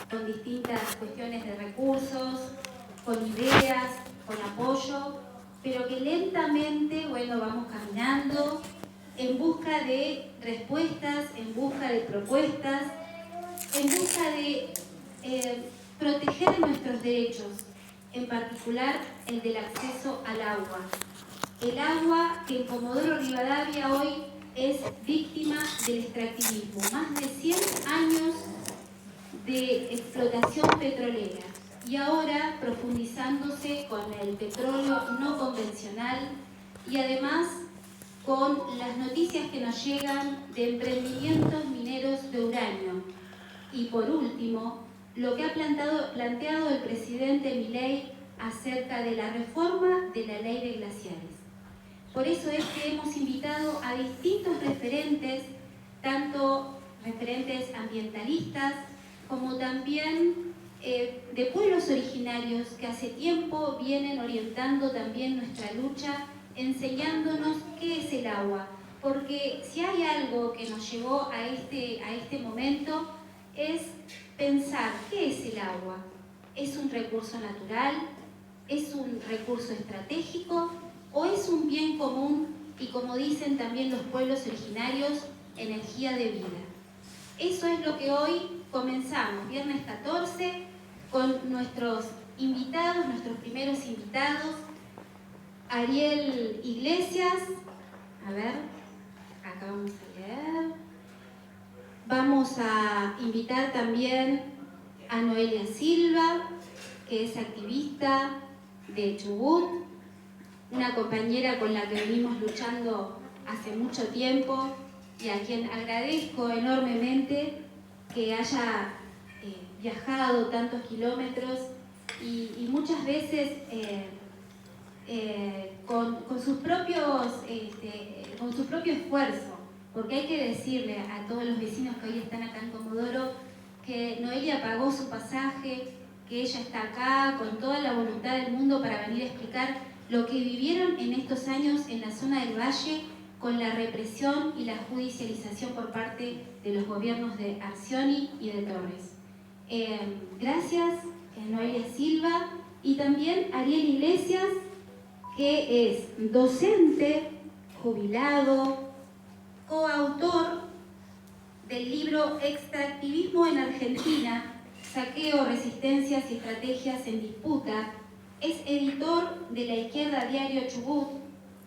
con distintas cuestiones de recursos, con ideas, con apoyo, pero que lentamente, bueno, vamos caminando en busca de respuestas, en busca de propuestas, en busca de proteger nuestros derechos, en particular el del acceso al agua. El agua que en Comodoro Rivadavia hoy es víctima del extractivismo. Más de 100 años de explotación petrolera y ahora profundizándose con el petróleo no convencional y además con las noticias que nos llegan de emprendimientos mineros de uranio. Y por último, lo que ha planteado el presidente Milei acerca de la reforma de la ley de glaciares. Por eso es que hemos invitado a distintos referentes, tanto referentes ambientalistas como también de pueblos originarios que hace tiempo vienen orientando también nuestra lucha, enseñándonos qué es el agua. Porque si hay algo que nos llevó a este momento es pensar qué es el agua. ¿Es un recurso natural? ¿Es un recurso estratégico? ¿O es un bien común y, como dicen también los pueblos originarios, energía de vida? Eso es lo que hoy comenzamos, viernes 14, con nuestros invitados, nuestros primeros invitados. Ariel Iglesias, a ver, acá vamos a leer. Vamos a invitar también a Noelia Silva, que es activista de Chubut, una compañera con la que venimos luchando hace mucho tiempo y a quien agradezco enormemente que haya viajado tantos kilómetros y muchas veces con su propio esfuerzo, porque hay que decirle a todos los vecinos que hoy están acá en Comodoro que Noelia pagó su pasaje, que ella está acá con toda la voluntad del mundo para venir a explicar lo que vivieron en estos años en la zona del Valle con la represión y la judicialización por parte de los gobiernos de Arcioni y de Torres. Gracias, Noelia Silva, y también Ariel Iglesias, que es docente, jubilado, coautor del libro Extractivismo en Argentina, Saqueo, Resistencias y Estrategias en Disputa. Es editor de La Izquierda Diario Chubut,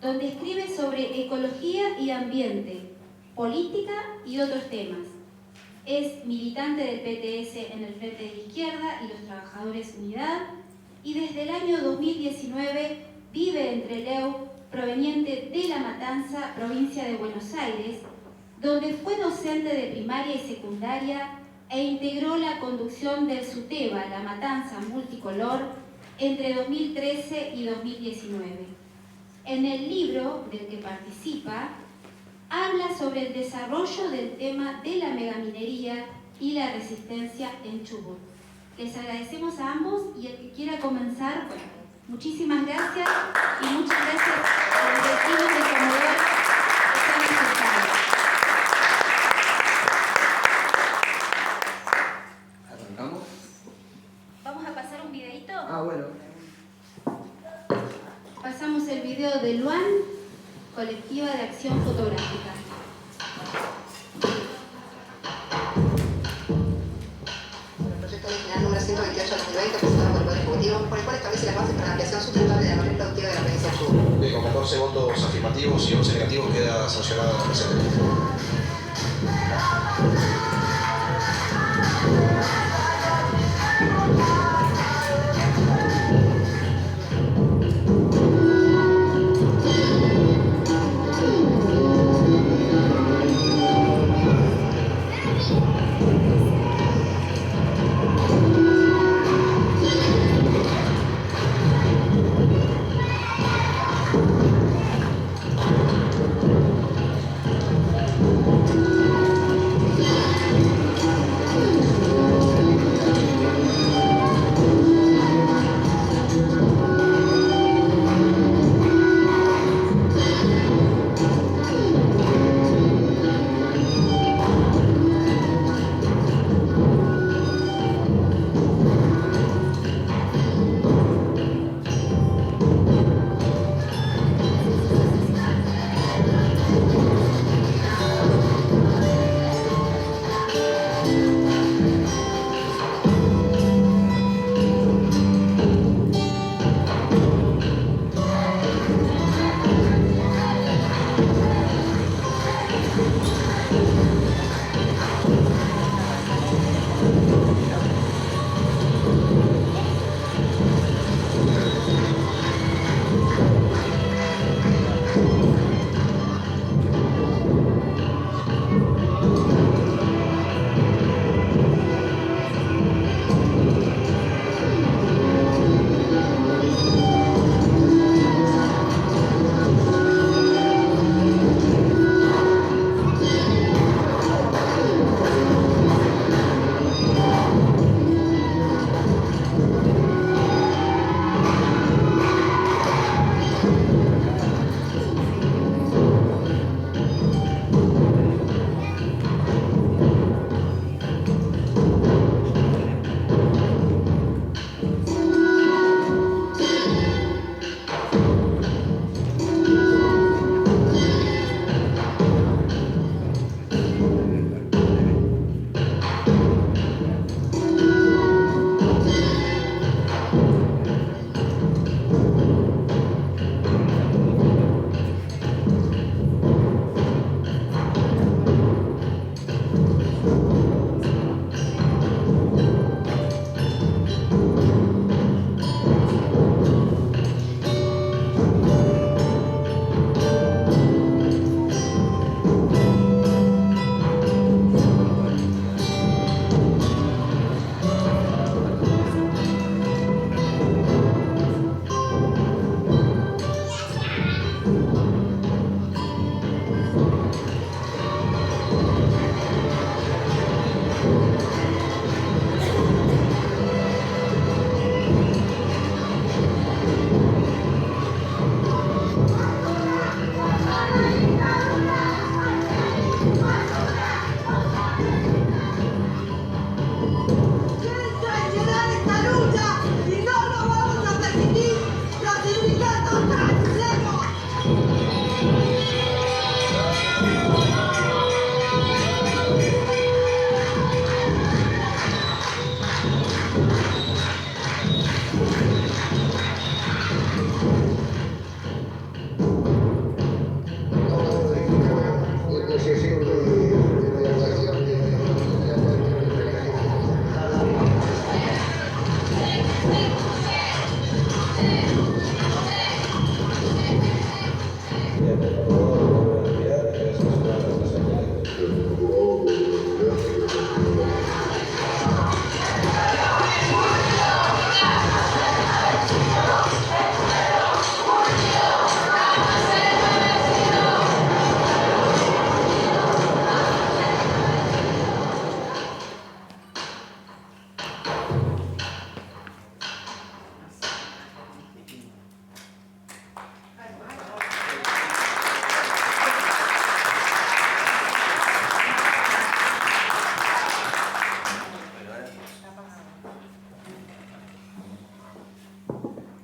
donde escribe sobre ecología y ambiente, política y otros temas. Es militante del PTS en el Frente de Izquierda y los Trabajadores Unidad, y desde el año 2019 vive en Trelew, proveniente de La Matanza, provincia de Buenos Aires, donde fue docente de primaria y secundaria e integró la conducción del SUTEBA, La Matanza Multicolor, entre 2013 y 2019. En el libro del que participa, habla sobre el desarrollo del tema de la megaminería y la resistencia en Chubut. Les agradecemos a ambos y el que quiera comenzar, bueno, muchísimas gracias y muchas gracias a los vecinos de Comodoro que se han acercado. ¿Arrancamos? Vamos a pasar un videito. Bueno. Pasamos el video de Luan, Colectiva de Acción Fotográfica. El proyecto original número 128-2020, presentado por el Poder Ejecutivo, por el cual establece las bases para la ampliación sustentable de la matriz productiva de la provincia de Chubut. Con 14 votos afirmativos y 11 negativos queda sancionada la presente.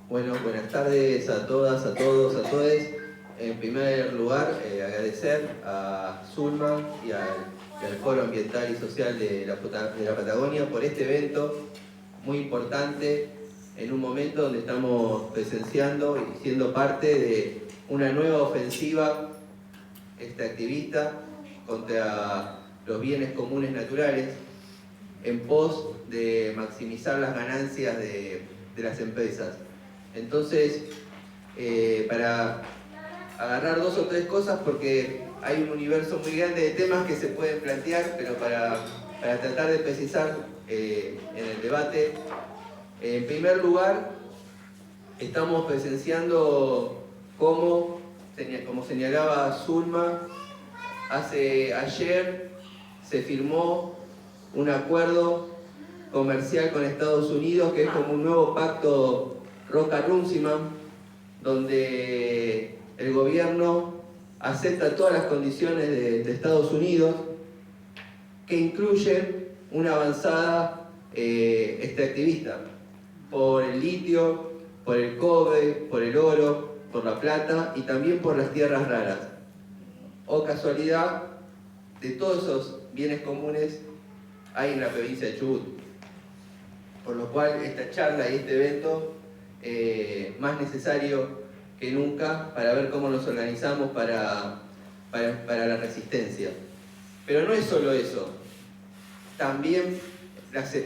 Bueno, buenas tardes a todas, a todos, a todes. En primer lugar, agradecer a Zulma y al Foro Ambiental y Social de la Patagonia por este evento muy importante en un momento donde estamos presenciando y siendo parte de una nueva ofensiva extractivista contra los bienes comunes naturales en pos de maximizar las ganancias de las empresas. Entonces, para agarrar dos o tres cosas, porque hay un universo muy grande de temas que se pueden plantear, pero para tratar de precisar en el debate, en primer lugar, estamos presenciando cómo, como señalaba Zulma, ayer se firmó un acuerdo comercial con Estados Unidos, que es como un nuevo pacto Roca-Runciman, donde el gobierno acepta todas las condiciones de Estados Unidos, que incluyen una avanzada extractivista por el litio, por el cobre, por el oro, por la plata y también por las tierras raras. O casualidad, de todos esos bienes comunes hay en la provincia de Chubut. Por lo cual esta charla y este evento más necesario que nunca para ver cómo nos organizamos para la resistencia. Pero no es solo eso. También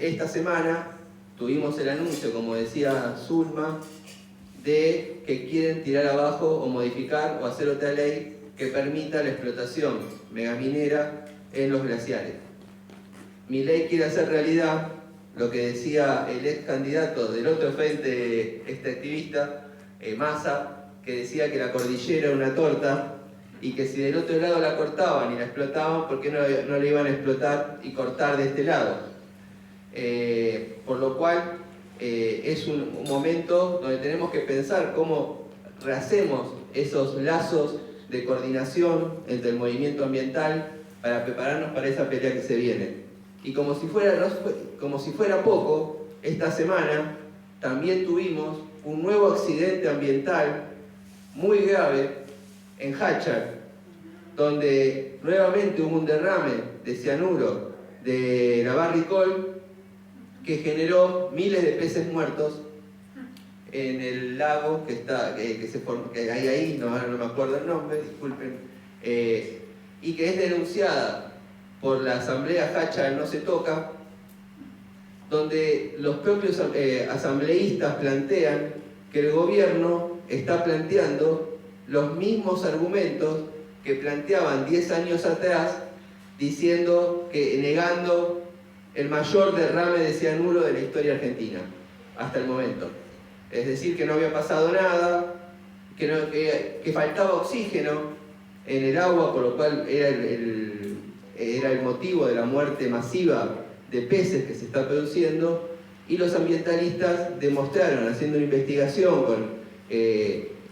esta semana tuvimos el anuncio, como decía Zulma, de que quieren tirar abajo o modificar o hacer otra ley que permita la explotación megaminera en los glaciares. Mi ley quiere hacer realidad lo que decía el ex candidato del otro frente extractivista, Massa, que decía que la cordillera era una torta y que si del otro lado la cortaban y la explotaban, ¿por qué no la iban a explotar y cortar de este lado? Por lo cual es un momento donde tenemos que pensar cómo rehacemos esos lazos de coordinación entre el movimiento ambiental para prepararnos para esa pelea que se viene. Y como si fuera poco, esta semana también tuvimos un nuevo accidente ambiental muy grave en Hachar, donde nuevamente hubo un derrame de cianuro de la barricol que generó miles de peces muertos en el lago que hay ahí, no me acuerdo el nombre, disculpen, y que es denunciada por la Asamblea Hachar No Se Toca, donde los propios asambleístas plantean que el gobierno está planteando los mismos argumentos que planteaban 10 años atrás, diciendo que negando el mayor derrame de cianuro de la historia argentina, hasta el momento. Es decir, que no había pasado nada, que faltaba oxígeno en el agua, por lo cual era el motivo de la muerte masiva de peces que se está produciendo, y los ambientalistas demostraron, haciendo una investigación con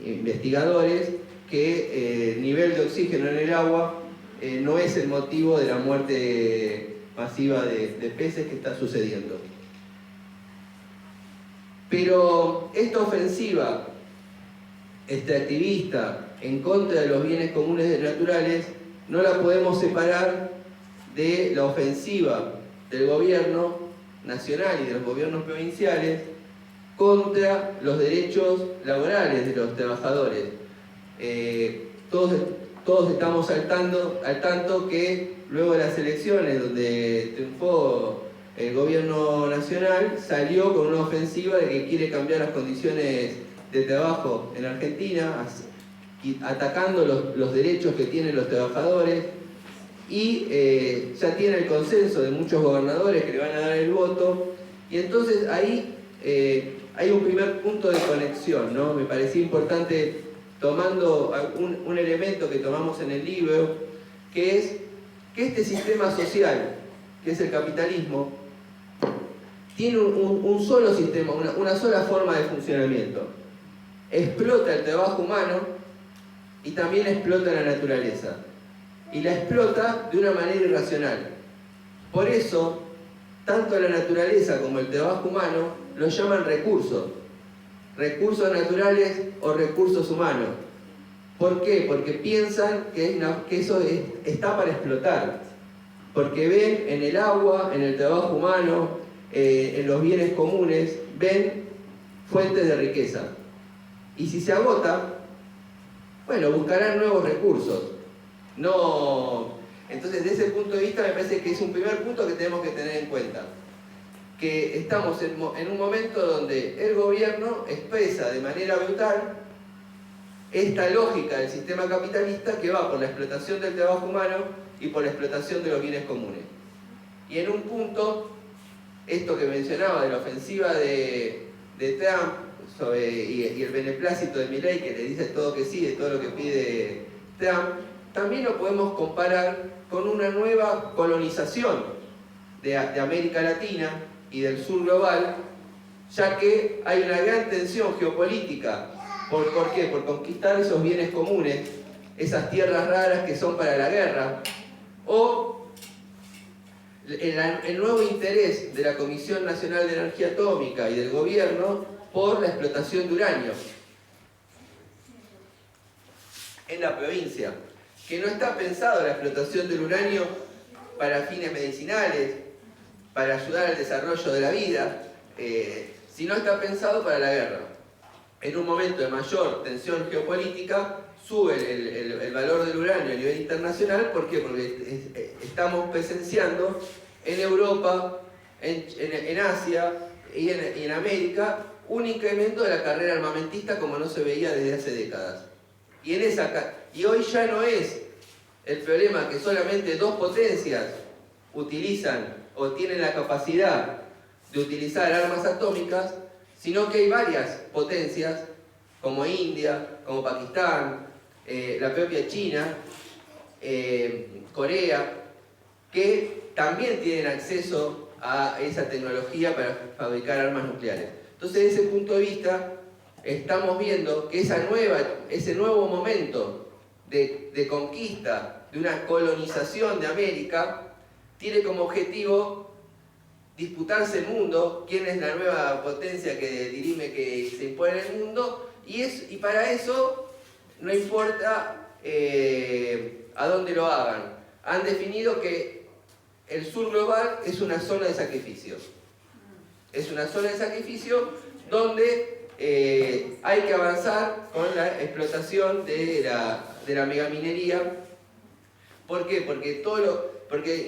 investigadores, que el nivel de oxígeno en el agua no es el motivo de la muerte masiva de peces que está sucediendo. Pero esta ofensiva extractivista en contra de los bienes comunes naturales no la podemos separar de la ofensiva del gobierno nacional y de los gobiernos provinciales contra los derechos laborales de los trabajadores. Todos estamos al tanto que luego de las elecciones donde triunfó el gobierno nacional, salió con una ofensiva de que quiere cambiar las condiciones de trabajo en Argentina, atacando los derechos que tienen los trabajadores, y ya tiene el consenso de muchos gobernadores que le van a dar el voto, y entonces ahí hay un primer punto de conexión, ¿no? Me parecía importante, tomando un elemento que tomamos en el libro, que es que este sistema social, que es el capitalismo, tiene un solo sistema, una sola forma de funcionamiento. Explota el trabajo humano y también explota la naturaleza. Y la explota de una manera irracional. Por eso, tanto la naturaleza como el trabajo humano lo llaman recursos recursos naturales o recursos humanos. ¿Por qué? Porque piensan que eso está para explotar. Porque ven en el agua, en el trabajo humano, en los bienes comunes, ven fuentes de riqueza. Y si se agota, bueno, buscarán nuevos recursos. Entonces, desde ese punto de vista, me parece que es un primer punto que tenemos que tener en cuenta. Que estamos en un momento donde el gobierno expresa de manera brutal esta lógica del sistema capitalista que va por la explotación del trabajo humano y por la explotación de los bienes comunes. Y en un punto, esto que mencionaba de la ofensiva de Trump y el beneplácito de Milei, que le dice todo que sí de todo lo que pide Trump, también lo podemos comparar con una nueva colonización de América Latina y del sur global, ya que hay una gran tensión geopolítica. ¿Por qué? Por conquistar esos bienes comunes, esas tierras raras que son para la guerra, o el nuevo interés de la Comisión Nacional de Energía Atómica y del gobierno por la explotación de uranio en la provincia, que no está pensado la explotación del uranio para fines medicinales, para ayudar al desarrollo de la vida, sino está pensado para la guerra. En un momento de mayor tensión geopolítica, sube el valor del uranio a nivel internacional. ¿Por qué? Porque estamos presenciando en Europa, en Asia y en América un incremento de la carrera armamentista como no se veía desde hace décadas. Y hoy ya no es el problema que solamente dos potencias utilizan o tienen la capacidad de utilizar armas atómicas, sino que hay varias potencias, como India, como Pakistán, la propia China, Corea, que también tienen acceso a esa tecnología para fabricar armas nucleares. Entonces, desde ese punto de vista, estamos viendo que ese nuevo momento de conquista, de una colonización de América, tiene como objetivo disputarse el mundo, quién es la nueva potencia que dirime que se impone en el mundo, y para eso no importa a dónde lo hagan. Han definido que el sur global es una zona de sacrificio. Es una zona de sacrificio donde hay que avanzar con la explotación de la megaminería. ¿Por qué? Porque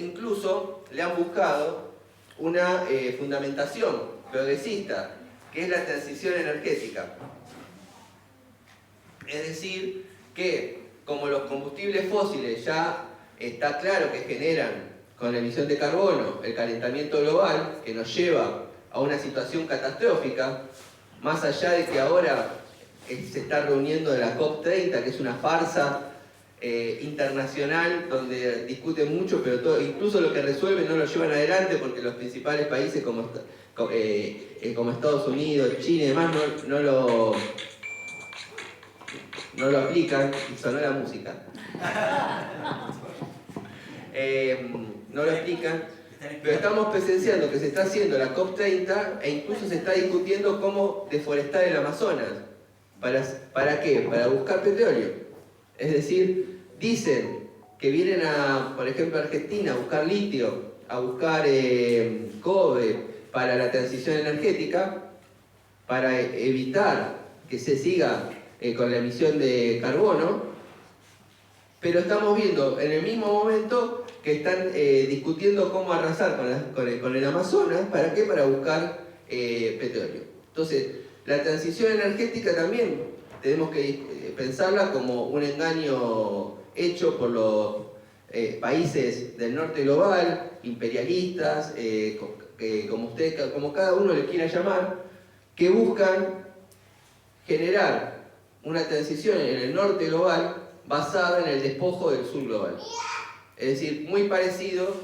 incluso le han buscado una fundamentación progresista, que es la transición energética. Es decir, que como los combustibles fósiles ya está claro que generan con la emisión de carbono el calentamiento global, que nos lleva a una situación catastrófica, más allá de que ahora se está reuniendo la COP30, que es una farsa internacional donde discuten mucho, pero incluso lo que resuelven no lo llevan adelante porque los principales países como Estados Unidos, China y demás no lo aplican. Y sonó la música. No lo aplican, pero estamos presenciando que se está haciendo la COP30 e incluso se está discutiendo cómo deforestar el Amazonas. ¿Para qué? Para buscar petróleo. Es decir, dicen que vienen por ejemplo, a Argentina a buscar litio, a buscar cobre para la transición energética, para evitar que se siga con la emisión de carbono, pero estamos viendo en el mismo momento que están discutiendo cómo arrasar con el Amazonas. ¿Para qué? Para buscar petróleo. Entonces, la transición energética también tenemos que pensarla como un engaño hecho por los países del norte global, imperialistas, como cada uno le quiera llamar, que buscan generar una transición en el norte global basada en el despojo del sur global. Es decir, muy parecido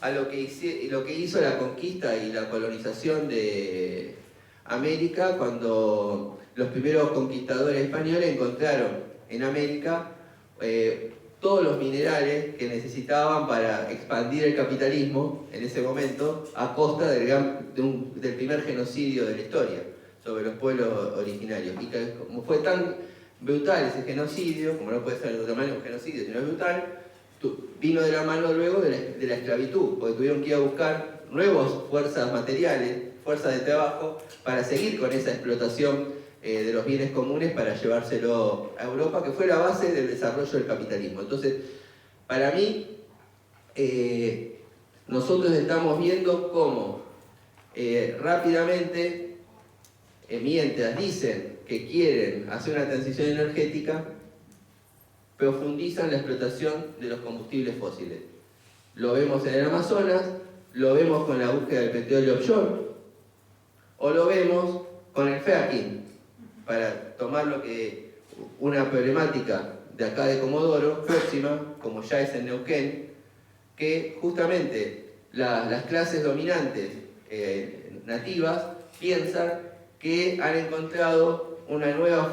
a lo que hizo la conquista y la colonización de América, cuando los primeros conquistadores españoles encontraron en América todos los minerales que necesitaban para expandir el capitalismo en ese momento, a costa del primer genocidio de la historia. sobre los pueblos originarios. Y que como fue tan brutal ese genocidio, como no puede ser de otra manera un genocidio, sino es brutal, vino de la mano luego de la esclavitud, porque tuvieron que ir a buscar nuevas fuerzas materiales, fuerzas de trabajo, para seguir con esa explotación de los bienes comunes para llevárselo a Europa, que fue la base del desarrollo del capitalismo. Entonces, para mí, nosotros estamos viendo cómo rápidamente, mientras dicen que quieren hacer una transición energética, profundizan la explotación de los combustibles fósiles. Lo vemos en el Amazonas, lo vemos con la búsqueda del petróleo offshore, o lo vemos con el fracking, para tomar lo que una problemática de acá de Comodoro, próxima, como ya es en Neuquén, que justamente las clases dominantes nativas piensan que han encontrado una nueva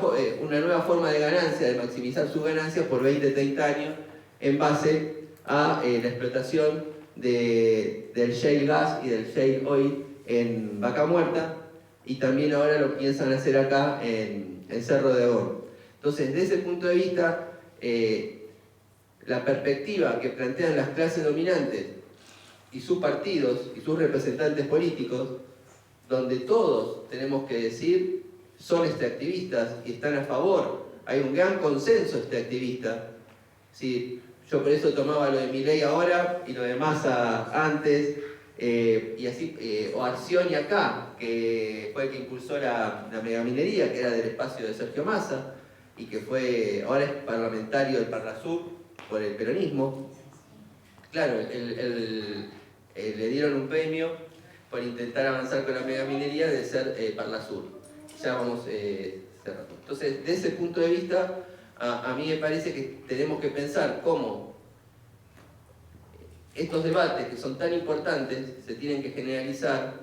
forma de ganancia, de maximizar sus ganancias por 20-30 años en base a la explotación del shale gas y del shale oil en Vaca Muerta, y también ahora lo piensan hacer acá en Cerro de Agón. Entonces, desde ese punto de vista, la perspectiva que plantean las clases dominantes y sus partidos y sus representantes políticos, donde todos tenemos que decir son extractivistas y están a favor, hay un gran consenso extractivista. Sí, yo por eso tomaba lo de Milei ahora y lo de Massa antes, y así, o Acción y acá, que fue el que impulsó la megaminería, que era del espacio de Sergio Massa, y que ahora es parlamentario del Parlasur por el peronismo. Claro, le dieron un premio por intentar avanzar con la megaminería de ser Parlasur. Ya vamos cerrando. Entonces, desde ese punto de vista, a mí me parece que tenemos que pensar cómo estos debates, que son tan importantes, se tienen que generalizar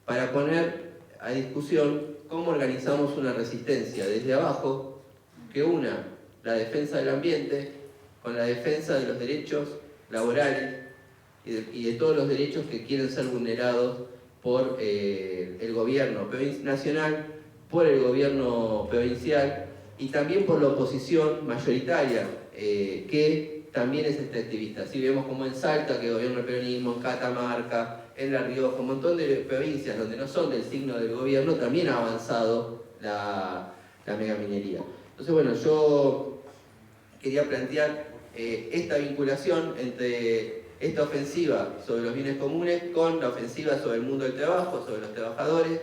para poner a discusión cómo organizamos una resistencia desde abajo que una la defensa del ambiente con la defensa de los derechos laborales y de todos los derechos que quieren ser vulnerados por el gobierno nacional, por el gobierno provincial y también por la oposición mayoritaria, que también es extractivista. Así vemos como en Salta, que gobierna el peronismo, en Catamarca, en La Rioja, un montón de provincias donde no son del signo del gobierno, también ha avanzado la megaminería. Entonces, bueno, yo quería plantear esta vinculación entre esta ofensiva sobre los bienes comunes con la ofensiva sobre el mundo del trabajo, sobre los trabajadores,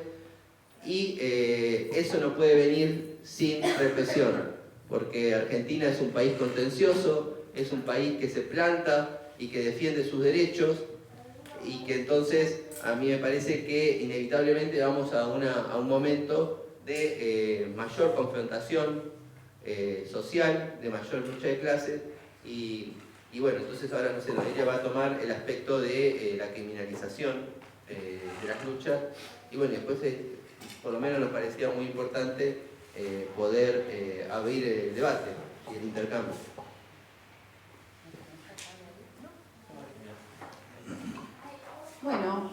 y eso no puede venir sin represión, porque Argentina es un país contencioso, es un país que se planta y que defiende sus derechos, y que entonces a mí me parece que inevitablemente vamos a un momento de mayor confrontación social, de mayor lucha de clases, y bueno, entonces ahora no sé, ella va a tomar el aspecto de la criminalización de las luchas, y bueno, después por lo menos nos parecía muy importante poder abrir el debate y el intercambio. Bueno,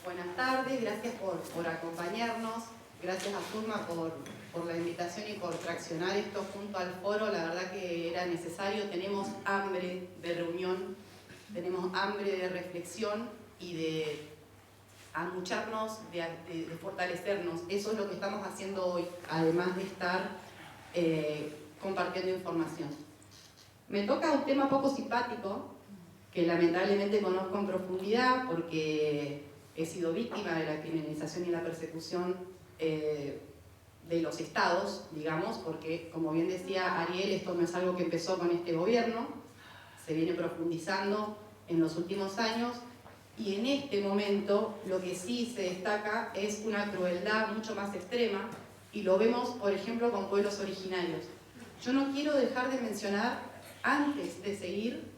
buenas tardes, gracias por acompañarnos, gracias a Zulma por la invitación y por traccionar esto junto al foro. La verdad que era necesario, tenemos hambre de reunión, tenemos hambre de reflexión y de amucharnos, de fortalecernos. Eso es lo que estamos haciendo hoy, además de estar compartiendo información. Me toca un tema poco simpático, que lamentablemente conozco en profundidad porque he sido víctima de la criminalización y la persecución de los estados, digamos, porque como bien decía Ariel, esto no es algo que empezó con este gobierno, se viene profundizando en los últimos años, y en este momento lo que sí se destaca es una crueldad mucho más extrema, y lo vemos por ejemplo con pueblos originarios. Yo no quiero dejar de mencionar, antes de seguir,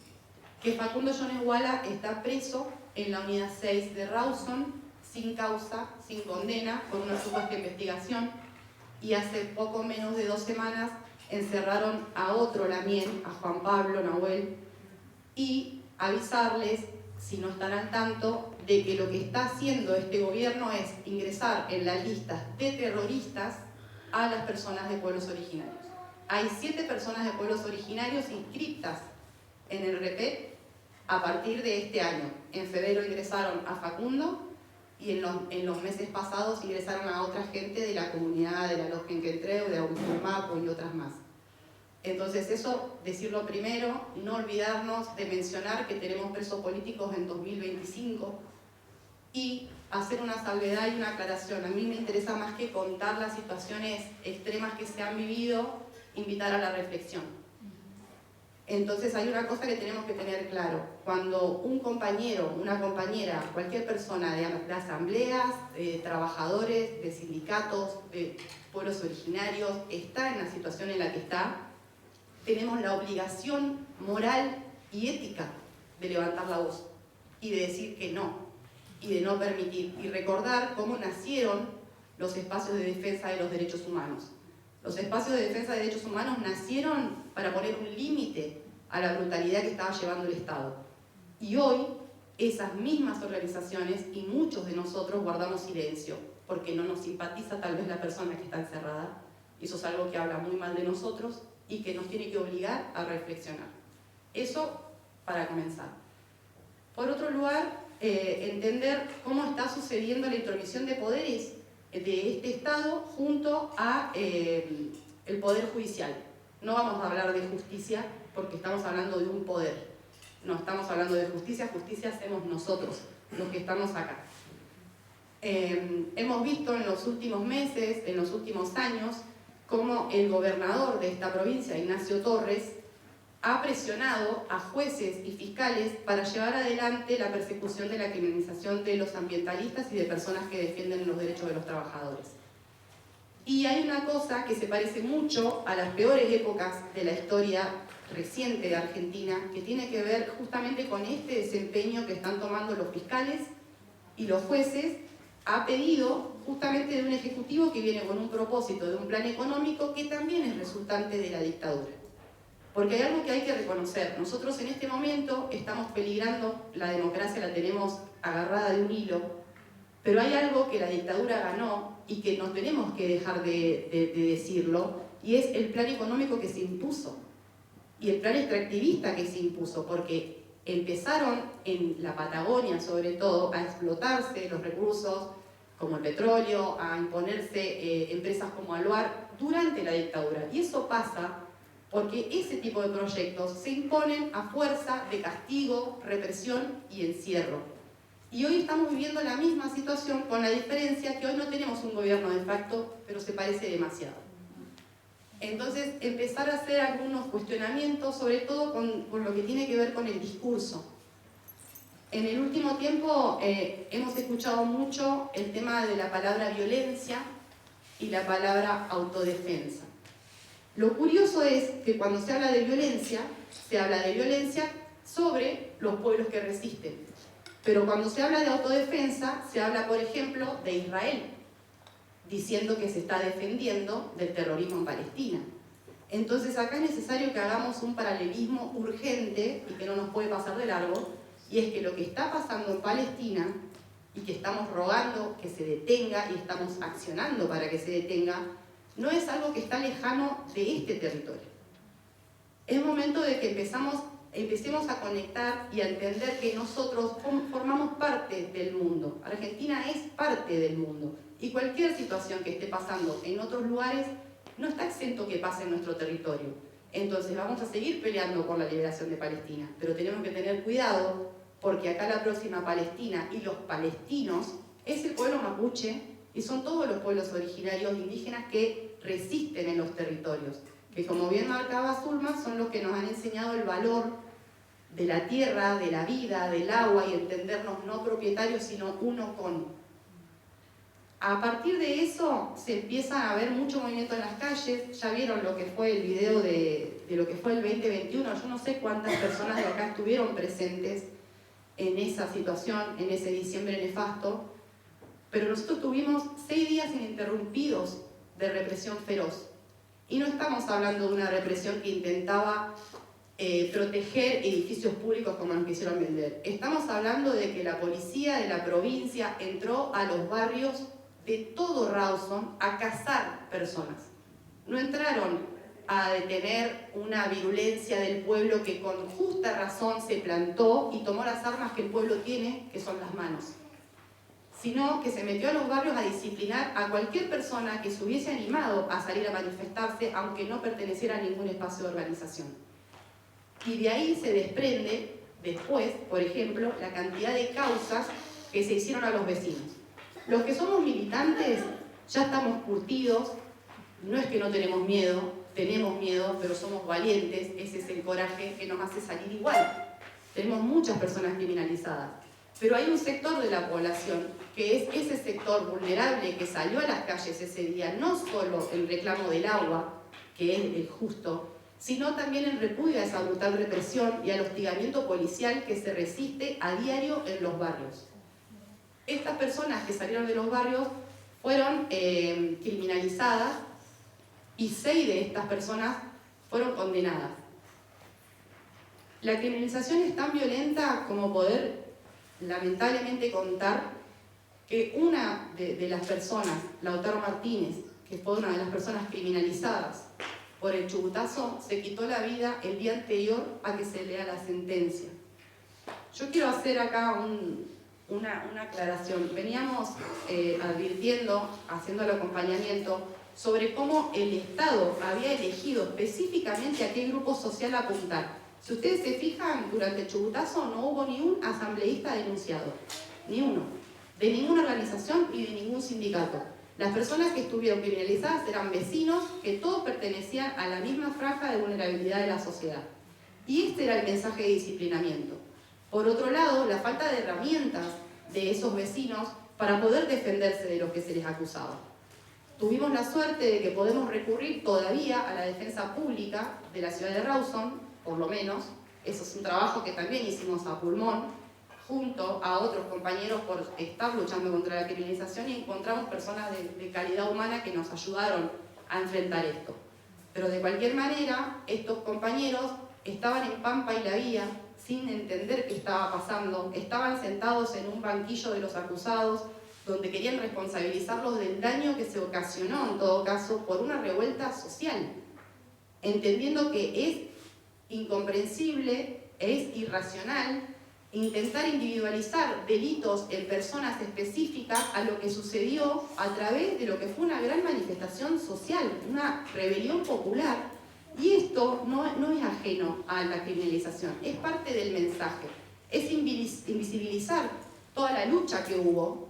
que Facundo Yoneguala está preso en la unidad 6 de Rawson, sin causa, sin condena, por una supuesta investigación, y hace poco menos de 2 semanas encerraron a otro lamien, a Juan Pablo Nahuel, y avisarles, si no están al tanto, de que lo que está haciendo este gobierno es ingresar en las listas de terroristas a las personas de pueblos originarios. Hay 7 personas de pueblos originarios inscritas en el REPET a partir de este año. En febrero ingresaron a Facundo y en los meses pasados ingresaron a otra gente de la comunidad de la Losquenquentreu, de Auricurmaco y otras más. Entonces eso, decirlo primero, no olvidarnos de mencionar que tenemos presos políticos en 2025 y hacer una salvedad y una aclaración. A mí me interesa más que contar las situaciones extremas que se han vivido, invitar a la reflexión. Entonces hay una cosa que tenemos que tener claro. Cuando un compañero, una compañera, cualquier persona de asambleas, de trabajadores, de sindicatos, de pueblos originarios, está en la situación en la que está, tenemos la obligación moral y ética de levantar la voz y de decir que no, y de no permitir, y recordar cómo nacieron los espacios de defensa de los derechos humanos. Los espacios de defensa de derechos humanos nacieron para poner un límite a la brutalidad que estaba llevando el Estado. Y hoy, esas mismas organizaciones y muchos de nosotros guardamos silencio, porque no nos simpatiza tal vez la persona que está encerrada, y eso es algo que habla muy mal de nosotros y que nos tiene que obligar a reflexionar. Eso para comenzar. Por otro lugar, entender cómo está sucediendo la intromisión de poderes de este Estado junto a el Poder Judicial. No vamos a hablar de justicia porque estamos hablando de un poder. No estamos hablando de justicia, justicia hacemos nosotros, los que estamos acá. Hemos visto en los últimos meses, en los últimos años, cómo el gobernador de esta provincia, Ignacio Torres, ha presionado a jueces y fiscales para llevar adelante la persecución de la criminalización de los ambientalistas y de personas que defienden los derechos de los trabajadores. Y hay una cosa que se parece mucho a las peores épocas de la historia reciente de Argentina, que tiene que ver justamente con este desempeño que están tomando los fiscales y los jueces, a pedido justamente de un ejecutivo que viene con un propósito de un plan económico que también es resultante de la dictadura. Porque hay algo que hay que reconocer. Nosotros en este momento estamos peligrando, la democracia la tenemos agarrada de un hilo, pero hay algo que la dictadura ganó y que no tenemos que dejar de decirlo, y es el plan económico que se impuso, y el plan extractivista que se impuso, porque empezaron en la Patagonia sobre todo a explotarse los recursos como el petróleo, a imponerse empresas como Aluar durante la dictadura. Y eso pasa porque ese tipo de proyectos se imponen a fuerza de castigo, represión y encierro. Y hoy estamos viviendo la misma situación, con la diferencia que hoy no tenemos un gobierno de facto, pero se parece demasiado. Entonces, empezar a hacer algunos cuestionamientos, sobre todo con lo que tiene que ver con el discurso. En el último tiempo hemos escuchado mucho el tema de la palabra violencia y la palabra autodefensa. Lo curioso es que cuando se habla de violencia sobre los pueblos que resisten. Pero cuando se habla de autodefensa, se habla, por ejemplo, de Israel, diciendo que se está defendiendo del terrorismo en Palestina. Entonces acá es necesario que hagamos un paralelismo urgente y que no nos puede pasar de largo, y es que lo que está pasando en Palestina, y que estamos rogando que se detenga y estamos accionando para que se detenga, no es algo que está lejano de este territorio. Es momento de que empecemos a conectar y a entender que nosotros formamos parte del mundo. Argentina es parte del mundo. Y cualquier situación que esté pasando en otros lugares no está exento que pase en nuestro territorio. Entonces vamos a seguir peleando por la liberación de Palestina, pero tenemos que tener cuidado porque acá la próxima Palestina y los palestinos es el pueblo mapuche y son todos los pueblos originarios indígenas que resisten en los territorios, que como bien marcaba Zulma, son los que nos han enseñado el valor de la tierra, de la vida, del agua y entendernos no propietarios sino uno con. A partir de eso se empieza a ver mucho movimiento en las calles. Ya vieron lo que fue el video de lo que fue el 2021. Yo no sé cuántas personas de acá estuvieron presentes en esa situación, en ese diciembre nefasto, pero nosotros tuvimos 6 días ininterrumpidos de represión feroz. Y no estamos hablando de una represión que intentaba proteger edificios públicos como nos quisieron vender. Estamos hablando de que la policía de la provincia entró a los barrios de todo Rawson a cazar personas. No entraron a detener una virulencia del pueblo que con justa razón se plantó y tomó las armas que el pueblo tiene, que son las manos, sino que se metió a los barrios a disciplinar a cualquier persona que se hubiese animado a salir a manifestarse, aunque no perteneciera a ningún espacio de organización. Y de ahí se desprende después, por ejemplo, la cantidad de causas que se hicieron a los vecinos. Los que somos militantes ya estamos curtidos, no es que no tenemos miedo, pero somos valientes, ese es el coraje que nos hace salir igual. Tenemos muchas personas criminalizadas, pero hay un sector de la población que es ese sector vulnerable que salió a las calles ese día, no solo en reclamo del agua, que es el justo, sino también en repudio a esa brutal represión y al hostigamiento policial que se resiste a diario en los barrios. Estas personas que salieron de los barrios fueron criminalizadas y 6 de estas personas fueron condenadas. La criminalización es tan violenta como poder lamentablemente contar que una de las personas, Lautaro Martínez, que fue una de las personas criminalizadas por el chubutazo, se quitó la vida el día anterior a que se lea la sentencia. Yo quiero hacer acá una aclaración. Veníamos advirtiendo, haciendo el acompañamiento, sobre cómo el Estado había elegido específicamente a qué grupo social apuntar. Si ustedes se fijan, durante el chubutazo no hubo ni un asambleísta denunciado, ni uno, de ninguna organización y de ningún sindicato. Las personas que estuvieron criminalizadas eran vecinos que todos pertenecían a la misma franja de vulnerabilidad de la sociedad. Y este era el mensaje de disciplinamiento. Por otro lado, la falta de herramientas de esos vecinos para poder defenderse de lo que se les acusaba. Tuvimos la suerte de que podemos recurrir todavía a la defensa pública de la ciudad de Rawson, por lo menos. Eso es un trabajo que también hicimos a pulmón, junto a otros compañeros por estar luchando contra la criminalización, y encontramos personas de calidad humana que nos ayudaron a enfrentar esto. Pero de cualquier manera, estos compañeros estaban en Pampa y La Vía, sin entender qué estaba pasando, estaban sentados en un banquillo de los acusados, donde querían responsabilizarlos del daño que se ocasionó, en todo caso, por una revuelta social, entendiendo que es incomprensible, es irracional, intentar individualizar delitos en personas específicas a lo que sucedió a través de lo que fue una gran manifestación social, una rebelión popular. Y esto no es ajeno a la criminalización, es parte del mensaje, es invisibilizar toda la lucha que hubo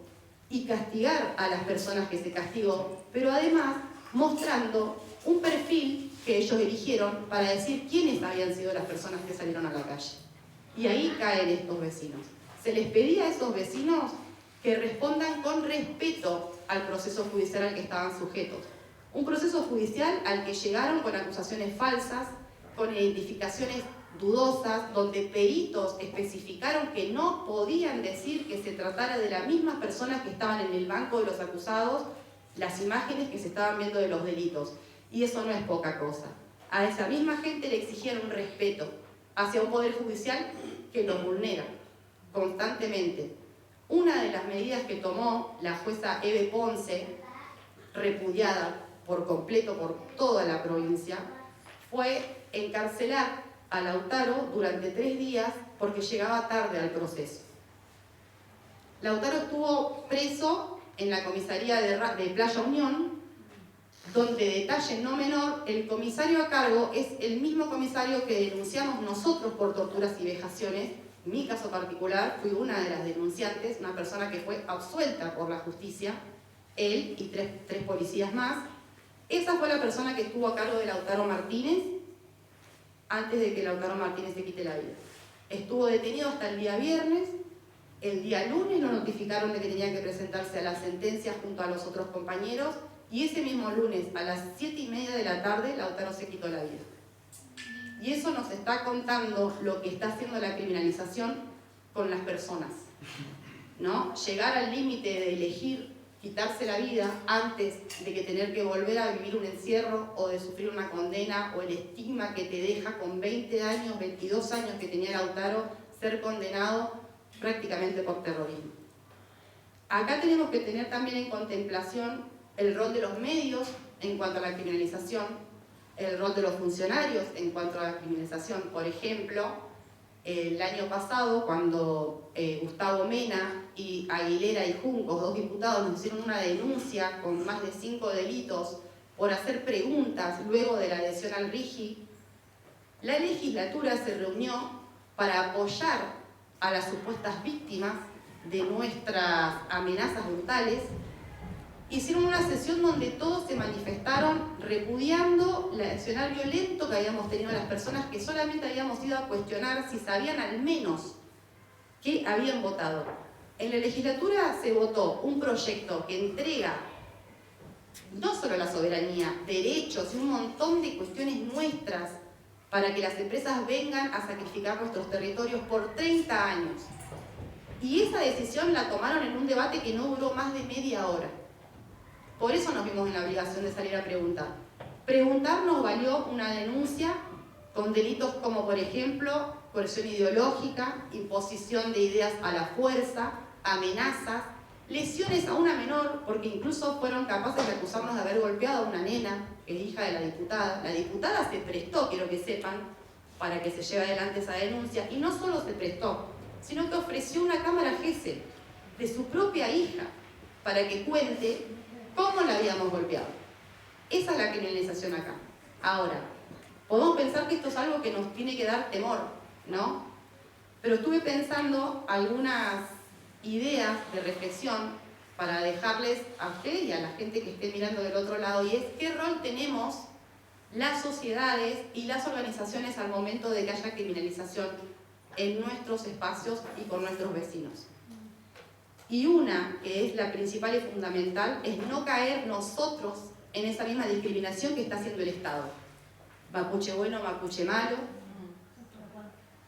y castigar a las personas que se castigó, pero además mostrando un perfil que ellos eligieron para decir quiénes habían sido las personas que salieron a la calle. Y ahí caen estos vecinos. Se les pedía a esos vecinos que respondan con respeto al proceso judicial al que estaban sujetos. Un proceso judicial al que llegaron con acusaciones falsas, con identificaciones dudosas, donde peritos especificaron que no podían decir que se tratara de las mismas personas que estaban en el banco de los acusados, las imágenes que se estaban viendo de los delitos. Y eso no es poca cosa. A esa misma gente le exigían un respeto hacia un poder judicial que los vulnera constantemente. Una de las medidas que tomó la jueza Eve Ponce, repudiada por completo por toda la provincia, fue encarcelar a Lautaro durante 3 días porque llegaba tarde al proceso. Lautaro estuvo preso en la comisaría de Playa Unión, donde, detalle no menor, el comisario a cargo es el mismo comisario que denunciamos nosotros por torturas y vejaciones. En mi caso particular, fui una de las denunciantes, una persona que fue absuelta por la justicia, él y tres policías más. Esa fue la persona que estuvo a cargo de Lautaro Martínez antes de que Lautaro Martínez se quite la vida. Estuvo detenido hasta el día viernes. El día lunes lo notificaron de que tenía que presentarse a la sentencia junto a los otros compañeros, y ese mismo lunes a las 7:30 de la tarde Lautaro se quitó la vida. Y eso nos está contando lo que está haciendo la criminalización con las personas, ¿no? Llegar al límite de elegir quitarse la vida antes de que tener que volver a vivir un encierro o de sufrir una condena o el estigma que te deja con 20 años, 22 años que tenía Lautaro, ser condenado prácticamente por terrorismo. Acá tenemos que tener también en contemplación el rol de los medios en cuanto a la criminalización, el rol de los funcionarios en cuanto a la criminalización. Por ejemplo, el año pasado, cuando Gustavo Mena y Aguilera y Juncos, 2 diputados, nos hicieron una denuncia con más de 5 delitos por hacer preguntas luego de la adhesión al RIGI, la legislatura se reunió para apoyar a las supuestas víctimas de nuestras amenazas brutales. Hicieron una sesión donde todos se manifestaron repudiando el accionar violento que habíamos tenido las personas que solamente habíamos ido a cuestionar si sabían al menos qué habían votado. En la legislatura se votó un proyecto que entrega no solo la soberanía, derechos y un montón de cuestiones nuestras para que las empresas vengan a sacrificar nuestros territorios por 30 años. Y esa decisión la tomaron en un debate que no duró más de media hora. Por eso nos vimos en la obligación de salir a preguntar. Preguntar nos valió una denuncia con delitos como, por ejemplo, coerción ideológica, imposición de ideas a la fuerza, amenazas, lesiones a una menor, porque incluso fueron capaces de acusarnos de haber golpeado a una nena, que es hija de la diputada. La diputada se prestó, quiero que sepan, para que se lleve adelante esa denuncia, y no solo se prestó, sino que ofreció una cámara GESEL de su propia hija para que cuente cómo la habíamos golpeado. Esa es la criminalización acá. Ahora, podemos pensar que esto es algo que nos tiene que dar temor, ¿no? Pero estuve pensando algunas ideas de reflexión para dejarles a ustedes y a la gente que esté mirando del otro lado, y es qué rol tenemos las sociedades y las organizaciones al momento de que haya criminalización en nuestros espacios y con nuestros vecinos. Y una, que es la principal y fundamental, es no caer nosotros en esa misma discriminación que está haciendo el Estado. Mapuche bueno, mapuche malo,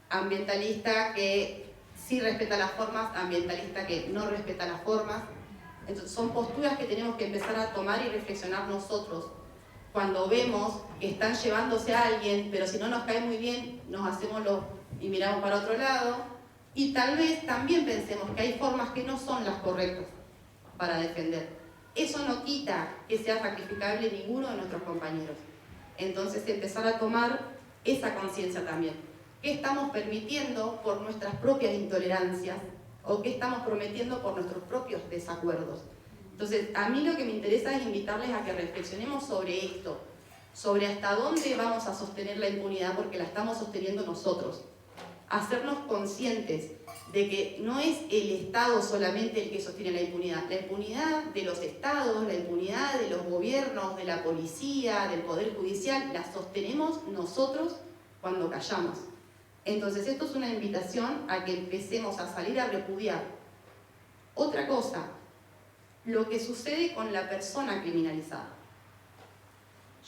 ambientalista que sí respeta las formas, ambientalista que no respeta las formas. Entonces, son posturas que tenemos que empezar a tomar y reflexionar nosotros. Cuando vemos que están llevándose a alguien, pero si no nos cae muy bien, nos hacemos y miramos para otro lado, y tal vez también pensemos que hay formas que no son las correctas para defender. Eso no quita que sea sacrificable ninguno de nuestros compañeros. Entonces, empezar a tomar esa conciencia también. ¿Qué estamos permitiendo por nuestras propias intolerancias o qué estamos prometiendo por nuestros propios desacuerdos? Entonces, a mí lo que me interesa es invitarles a que reflexionemos sobre esto, sobre hasta dónde vamos a sostener la impunidad, porque la estamos sosteniendo nosotros. Hacernos conscientes de que no es el Estado solamente el que sostiene la impunidad de los estados, la impunidad de los gobiernos, de la policía, del poder judicial, la sostenemos nosotros cuando callamos. Entonces, esto es una invitación a que empecemos a salir a repudiar. Otra cosa, lo que sucede con la persona criminalizada.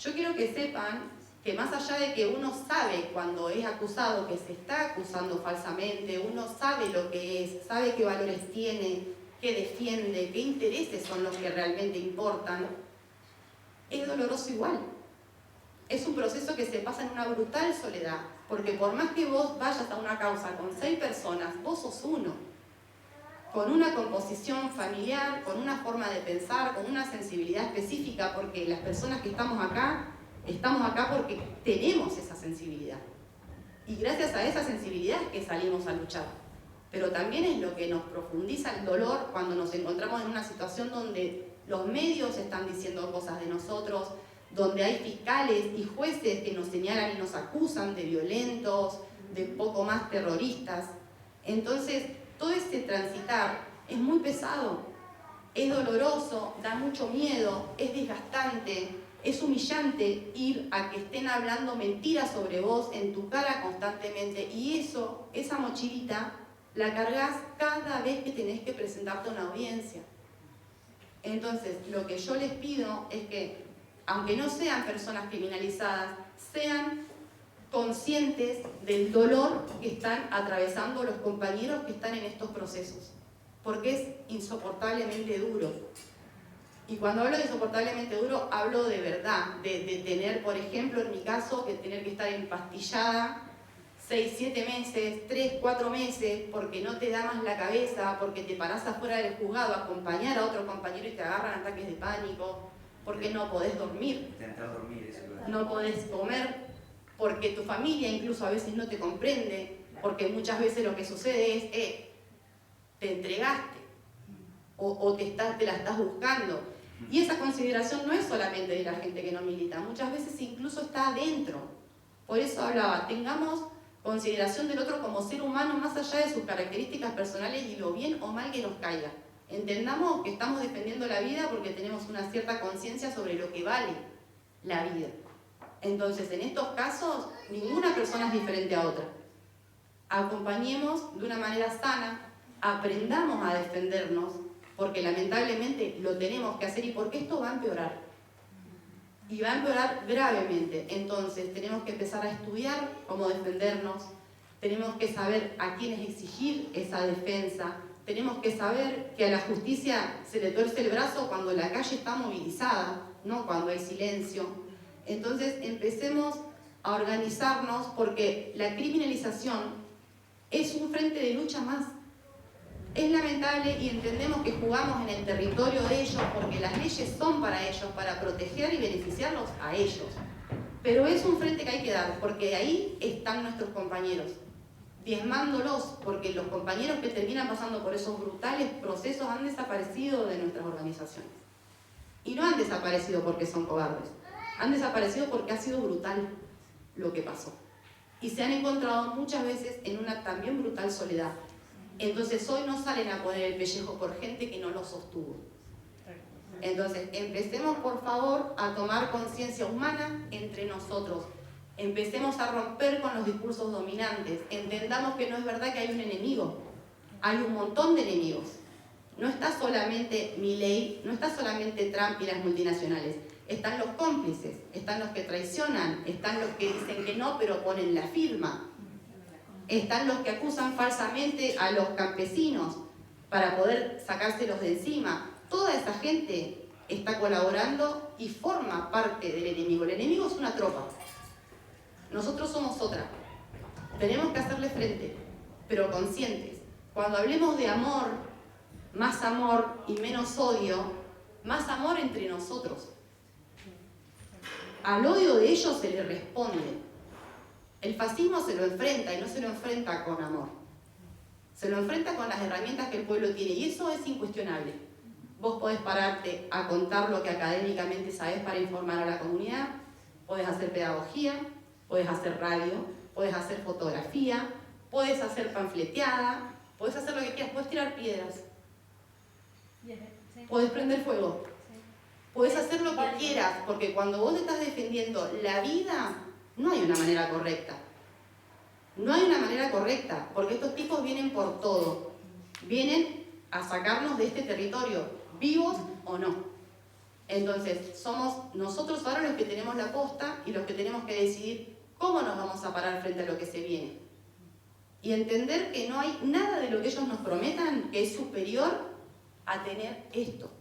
Yo quiero que sepan que más allá de que uno sabe cuando es acusado, que se está acusando falsamente, uno sabe lo que es, sabe qué valores tiene, qué defiende, qué intereses son los que realmente importan, es doloroso igual. Es un proceso que se pasa en una brutal soledad, porque por más que vos vayas a una causa con 6 personas, vos sos uno, con una composición familiar, con una forma de pensar, con una sensibilidad específica, porque las personas que estamos acá porque tenemos esa sensibilidad. Y gracias a esa sensibilidad es que salimos a luchar. Pero también es lo que nos profundiza el dolor cuando nos encontramos en una situación donde los medios están diciendo cosas de nosotros, donde hay fiscales y jueces que nos señalan y nos acusan de violentos, de poco más terroristas. Entonces, todo ese transitar es muy pesado, es doloroso, da mucho miedo, es desgastante. Es humillante ir a que estén hablando mentiras sobre vos en tu cara constantemente, y esa mochilita la cargas cada vez que tenés que presentarte a una audiencia. Entonces, lo que yo les pido es que, aunque no sean personas criminalizadas, sean conscientes del dolor que están atravesando los compañeros que están en estos procesos, porque es insoportablemente duro. Y cuando hablo de insoportablemente duro, hablo de verdad, de tener, por ejemplo, en mi caso, que tener que estar empastillada 6, 7 meses, 3, 4 meses, porque no te da más la cabeza, porque te parás afuera del juzgado a acompañar a otro compañero y te agarran ataques de pánico, porque no podés dormir, Intentar dormir, eso. no podés comer, porque tu familia incluso a veces no te comprende, porque muchas veces lo que sucede es, te entregaste, o te la estás buscando. Y esa consideración no es solamente de la gente que no milita, muchas veces incluso está adentro. Por eso hablaba, tengamos consideración del otro como ser humano más allá de sus características personales y lo bien o mal que nos caiga. Entendamos que estamos defendiendo la vida porque tenemos una cierta conciencia sobre lo que vale la vida. Entonces, en estos casos, ninguna persona es diferente a otra. Acompañemos de una manera sana, aprendamos a defendernos, porque lamentablemente lo tenemos que hacer y porque esto va a empeorar. Y va a empeorar gravemente. Entonces tenemos que empezar a estudiar cómo defendernos, tenemos que saber a quiénes exigir esa defensa, tenemos que saber que a la justicia se le tuerce el brazo cuando la calle está movilizada, no cuando hay silencio. Entonces empecemos a organizarnos porque la criminalización es un frente de lucha más. Es lamentable y entendemos que jugamos en el territorio de ellos porque las leyes son para ellos, para proteger y beneficiarlos a ellos. Pero es un frente que hay que dar porque ahí están nuestros compañeros, diezmándolos, porque los compañeros que terminan pasando por esos brutales procesos han desaparecido de nuestras organizaciones. Y no han desaparecido porque son cobardes, han desaparecido porque ha sido brutal lo que pasó. Y se han encontrado muchas veces en una también brutal soledad. Entonces hoy no salen a poner el pellejo por gente que no lo sostuvo. Entonces empecemos por favor a tomar conciencia humana entre nosotros. Empecemos a romper con los discursos dominantes. Entendamos que no es verdad que hay un enemigo. Hay un montón de enemigos. No está solamente Milei, no está solamente Trump y las multinacionales. Están los cómplices, están los que traicionan, están los que dicen que no pero ponen la firma. Están los que acusan falsamente a los campesinos para poder sacárselos de encima. Toda esa gente está colaborando y forma parte del enemigo. El enemigo es una tropa. Nosotros somos otra. Tenemos que hacerle frente, pero conscientes. Cuando hablemos de amor, más amor y menos odio, más amor entre nosotros. Al odio de ellos se le responde. El fascismo se lo enfrenta y no se lo enfrenta con amor. Se lo enfrenta con las herramientas que el pueblo tiene y eso es incuestionable. Vos podés pararte a contar lo que académicamente sabés para informar a la comunidad, podés hacer pedagogía, podés hacer radio, podés hacer fotografía, podés hacer panfleteada, podés hacer lo que quieras, podés tirar piedras, podés prender fuego, podés hacer lo que quieras, porque cuando vos estás defendiendo la vida, no hay una manera correcta. No hay una manera correcta, porque estos tipos vienen por todo. Vienen a sacarnos de este territorio, vivos o no. Entonces, somos nosotros ahora los que tenemos la posta y los que tenemos que decidir cómo nos vamos a parar frente a lo que se viene. Y entender que no hay nada de lo que ellos nos prometan que es superior a tener esto.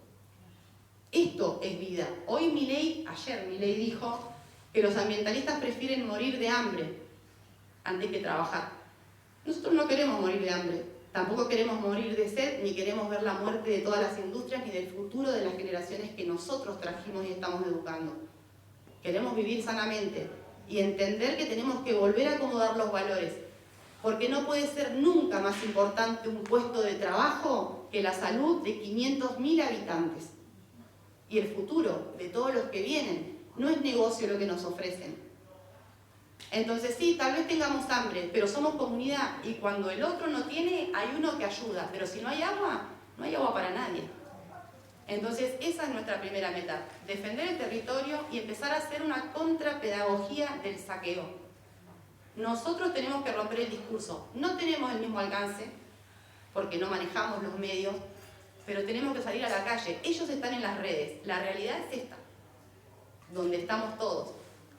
Esto es vida. Hoy ayer Milei dijo que los ambientalistas prefieren morir de hambre antes que trabajar. Nosotros no queremos morir de hambre, tampoco queremos morir de sed, ni queremos ver la muerte de todas las industrias, ni del futuro de las generaciones que nosotros trajimos y estamos educando. Queremos vivir sanamente y entender que tenemos que volver a acomodar los valores, porque no puede ser nunca más importante un puesto de trabajo que la salud de 500.000 habitantes. Y el futuro de todos los que vienen no es negocio lo que nos ofrecen. Entonces sí, tal vez tengamos hambre, pero somos comunidad y cuando el otro no tiene, hay uno que ayuda. Pero si no hay agua para nadie. Entonces esa es nuestra primera meta, defender el territorio y empezar a hacer una contrapedagogía del saqueo. Nosotros tenemos que romper el discurso. No tenemos el mismo alcance, porque no manejamos los medios, pero tenemos que salir a la calle. Ellos están en las redes. La realidad es esta, donde estamos todos.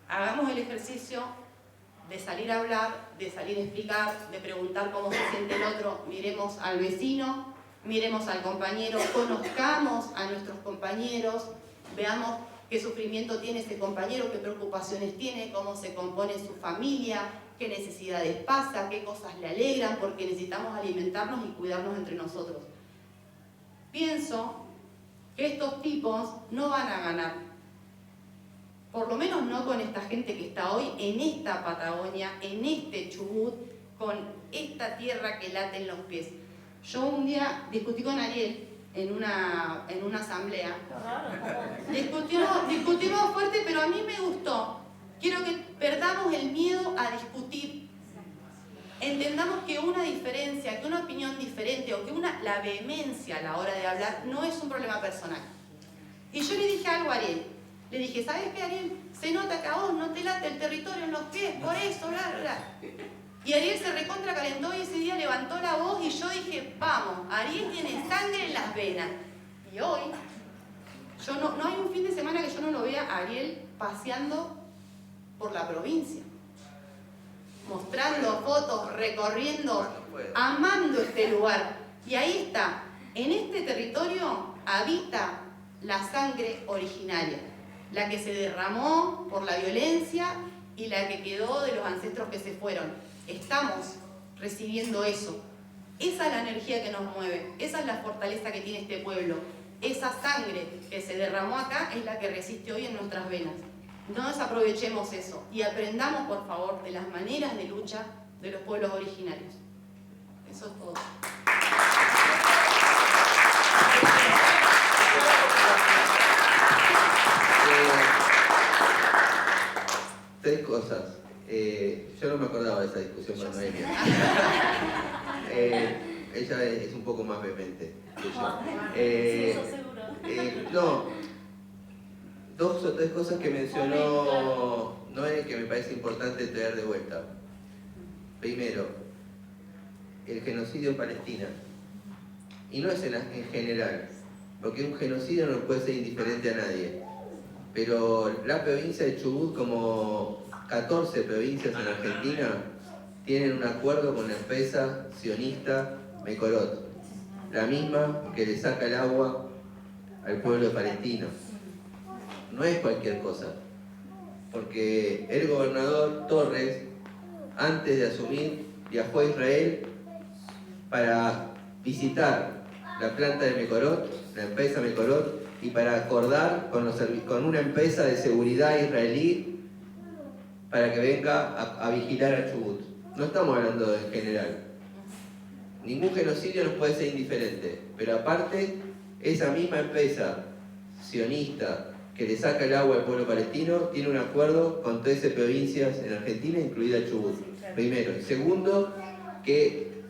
Hagamos el ejercicio de salir a hablar, de salir a explicar, de preguntar cómo se siente el otro. Miremos al vecino, miremos al compañero, conozcamos a nuestros compañeros, veamos qué sufrimiento tiene ese compañero, qué preocupaciones tiene, cómo se compone su familia, qué necesidades pasa, qué cosas le alegran, porque necesitamos alimentarnos y cuidarnos entre nosotros. Pienso que estos tipos no van a ganar, por lo menos no con esta gente que está hoy en esta Patagonia, en este Chubut, con esta tierra que late en los pies. Yo un día discutí con Ariel en una asamblea. Discutimos fuerte, pero a mí me gustó. Quiero que perdamos el miedo a discutir. Entendamos que una diferencia, que una opinión diferente o que la vehemencia a la hora de hablar no es un problema personal. Y yo le dije algo a Ariel. Le dije, ¿sabes qué, Ariel? Se nota que a vos no te late el territorio en los pies, por eso, bla, bla, bla. Y Ariel se recontra calentó y ese día levantó la voz y yo dije, vamos, Ariel tiene sangre en las venas. Y hoy, no hay un fin de semana que yo no lo vea a Ariel paseando por la provincia. Mostrando fotos, recorriendo, amando este lugar. Y ahí está, en este territorio habita la sangre originaria, la que se derramó por la violencia y la que quedó de los ancestros que se fueron. Estamos recibiendo eso. Esa es la energía que nos mueve, esa es la fortaleza que tiene este pueblo. Esa sangre que se derramó acá es la que resiste hoy en nuestras venas. No desaprovechemos eso y aprendamos, por favor, de las maneras de lucha de los pueblos originarios. Eso es todo. Tres cosas. Yo no me acordaba de esa discusión con Noelia. Ella es un poco más vehemente que yo. Sí, eso seguro. No, dos o tres cosas que mencionó Noé que me parece importante traer de vuelta. Primero, el genocidio en Palestina. Y no es en general, porque un genocidio no puede ser indiferente a nadie. Pero la provincia de Chubut, como 14 provincias en Argentina, tienen un acuerdo con la empresa sionista Mekorot, la misma que le saca el agua al pueblo palestino. No es cualquier cosa, porque el gobernador Torres, antes de asumir, viajó a Israel para visitar la planta de Mekorot, la empresa Mekorot, y para acordar con una empresa de seguridad israelí para que venga a vigilar a Chubut. No estamos hablando en general. Ningún genocidio nos puede ser indiferente, pero aparte, esa misma empresa sionista que le saca el agua al pueblo palestino tiene un acuerdo con 13 provincias en Argentina, incluida Chubut. Primero. Y segundo, que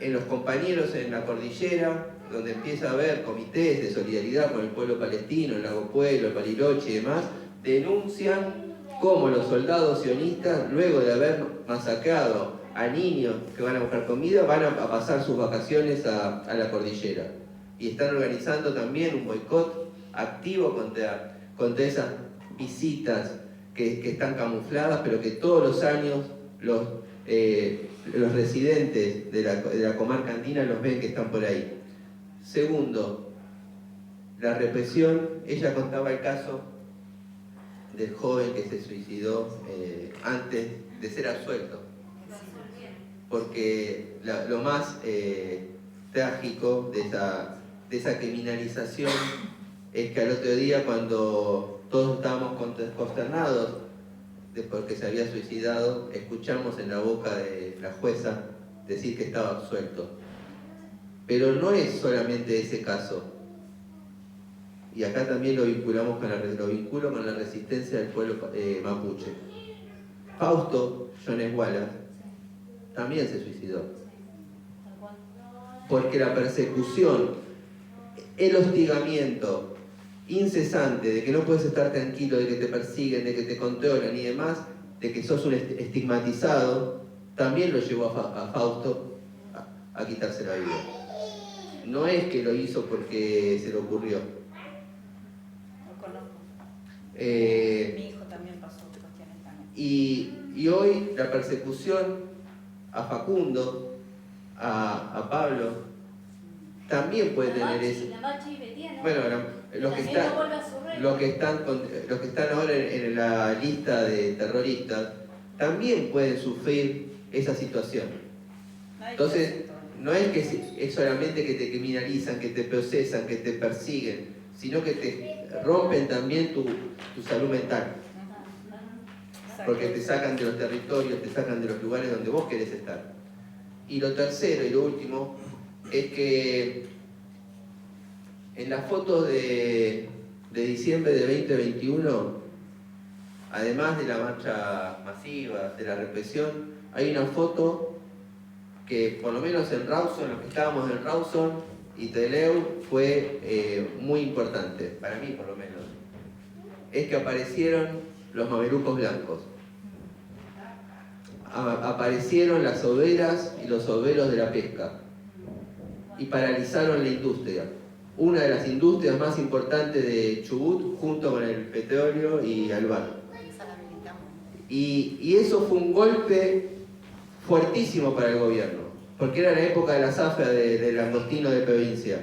en los compañeros en la cordillera, donde empieza a haber comités de solidaridad con el pueblo palestino, el Lago Pueblo, el Bariloche y demás, denuncian cómo los soldados sionistas, luego de haber masacrado a niños que van a buscar comida, van a pasar sus vacaciones a la cordillera. Y están organizando también un boicot activo contra esas visitas que están camufladas, pero que todos los años los residentes de la comarca andina los ven que están por ahí. Segundo, la represión. Ella contaba el caso del joven que se suicidó antes de ser absuelto. Porque lo más trágico de esa criminalización es que al otro día, cuando todos estábamos consternados de porque se había suicidado, escuchamos en la boca de la jueza decir que estaba absuelto. Pero no es solamente ese caso. Y acá también lo vinculo con la resistencia del pueblo mapuche. Fausto Jones Wallace también se suicidó. Porque la persecución, el hostigamiento incesante de que no puedes estar tranquilo, de que te persiguen, de que te controlan y demás, de que sos un estigmatizado, también lo llevó a Fausto a quitarse la vida. No es que lo hizo porque se le ocurrió. Lo conozco. Mi hijo también pasó cuestiones también. Y hoy la persecución a Facundo, a Pablo, también puede tener eso. Bueno, los que están ahora en la lista de terroristas también pueden sufrir esa situación. Entonces, no es que es solamente que te criminalizan, que te procesan, que te persiguen, sino que te rompen también tu salud mental. Porque te sacan de los territorios, te sacan de los lugares donde vos querés estar. Y lo tercero y lo último es que en las fotos de diciembre de 2021, además de la marcha masiva, de la represión, hay una foto que por lo menos en Rawson, los que estábamos en Rawson y Trelew, fue muy importante, para mí por lo menos. Es que aparecieron los mamelucos blancos. Aparecieron las overas y los overos de la pesca y paralizaron la industria, una de las industrias más importantes de Chubut, junto con el petróleo y Albán. Y eso fue un golpe fuertísimo para el gobierno, porque era la época de la zafra del langostino de provincia.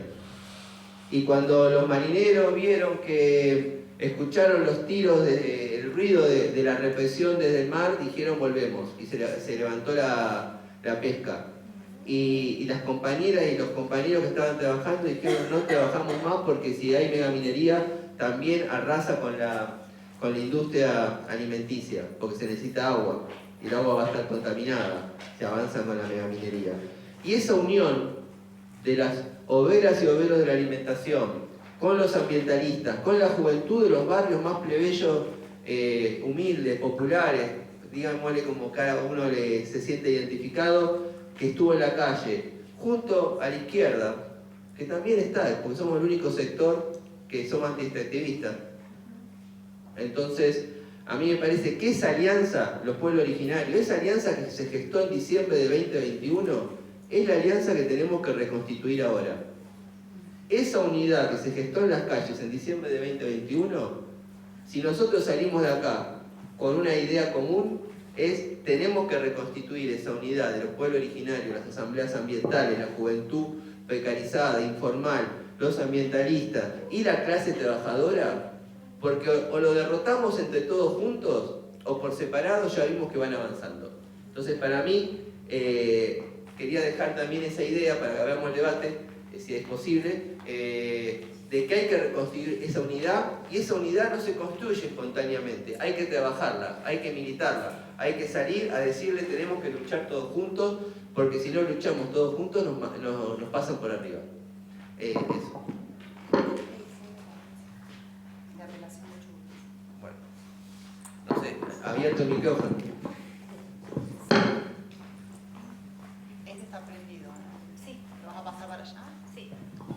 Y cuando los marineros vieron que escucharon los tiros, el ruido de la represión desde el mar, dijeron volvemos, y se levantó la pesca. Y las compañeras y los compañeros que estaban trabajando dijeron no trabajamos más porque si hay megaminería también arrasa con la industria alimenticia, porque se necesita agua y el agua va a estar contaminada si avanzan con la megaminería. Y esa unión de las overas y overos de la alimentación con los ambientalistas, con la juventud de los barrios más plebeyos, humildes, populares, digámosle como cada uno se siente identificado, que estuvo en la calle, junto a la izquierda, que también está, porque somos el único sector que somos anti-extractivistas. Entonces, a mí me parece que esa alianza, los pueblos originarios, esa alianza que se gestó en diciembre de 2021, es la alianza que tenemos que reconstituir ahora. Esa unidad que se gestó en las calles en diciembre de 2021, si nosotros salimos de acá con una idea común, tenemos que reconstituir esa unidad de los pueblos originarios, las asambleas ambientales, la juventud precarizada, informal, los ambientalistas y la clase trabajadora, porque o lo derrotamos entre todos juntos o por separado ya vimos que van avanzando. Entonces para mí, quería dejar también esa idea para que hagamos el debate, si es posible, de que hay que reconstruir esa unidad, y esa unidad no se construye espontáneamente, hay que trabajarla, hay que militarla, hay que salir a decirle tenemos que luchar todos juntos, porque si no luchamos todos juntos nos pasan por arriba. Eso. Bueno, no sé, abierto el micrófono. Este está prendido, ¿no? Sí. ¿Lo vas a pasar para allá? Sí.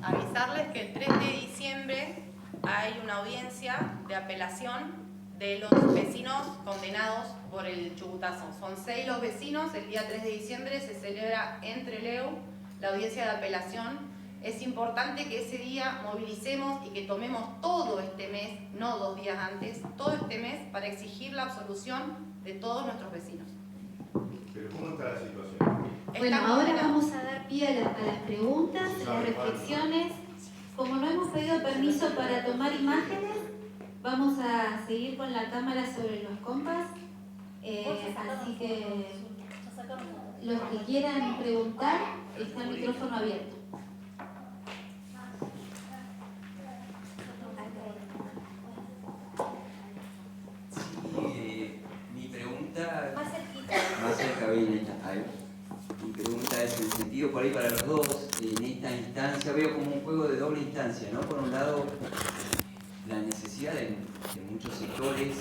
Avisarles que el 3 de diciembre hay una audiencia de apelación de los vecinos condenados por el chubutazo. Son 6 los vecinos, el día 3 de diciembre se celebra en Trelew la audiencia de apelación. Es importante que ese día movilicemos y que tomemos todo este mes, no 2 días antes, todo este mes para exigir la absolución de todos nuestros vecinos. ¿Pero cómo está la situación? Bueno, ahora vamos a dar pie a las preguntas, las reflexiones. Como no hemos pedido permiso para tomar imágenes, vamos a seguir con la cámara sobre los compas. Así que los que quieran preguntar, está el micrófono abierto. Mi pregunta... Más cerca, bien, ahí. Mi pregunta es en el sentido por ahí para los dos, en esta instancia, veo como un juego de doble instancia, ¿no? Por un lado, la necesidad de muchos sectores